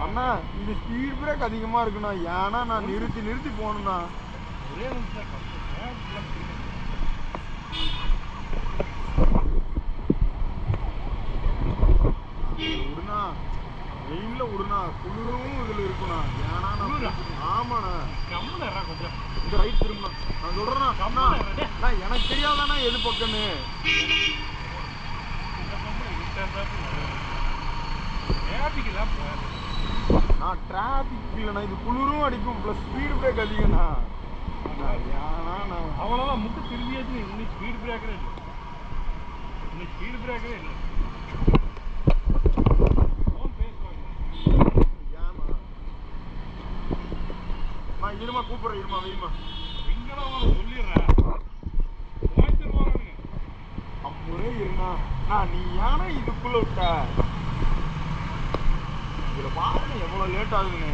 அண்ணா இது speed break அதிகமாக இருக்குண்ணா. ஏன்னா நான் நிறுத்தி போகணுண்ணா. ஒரே நிமிஷம் விடுண்ணா, வெயில்ல விடுண்ணா, குளிரும் இதில் இருக்குண்ணா. ஏன்னா நான் ஆமாண்ணா கொஞ்சம் இந்த ரைட் திரும்பினா நான் சொல்கிறேண்ணா. எனக்கு தெரியாதாண்ணா எது பக்கம்னு. நான் டிராஃபிக் இல்லைண்ணா, இது குளிரும் அடிக்கும் ப்ளஸ் ஸ்பீடு பிரேக் அதிகம்ண்ணா. ஏன்னா நான் அவ்வளோதான் முட்டு திரும்பியாச்சு. இன்னைக்கு ஸ்பீடு பிரேக்கரே இல்லை. இன்னைக்கு ஸ்பீடு பிரேக்கரே இல்லை. நான் இருமா கூப்பிட்றேன். இருமா எங்கெல்லாம் சொல்லிடுறேன். போரானுங்க அப்போதே இருந்தா நீ ஏன்னா இதுக்குள்ள விட்ட. இதில் பாருங்க எவ்வளோ லேட் ஆகுதுன்னு.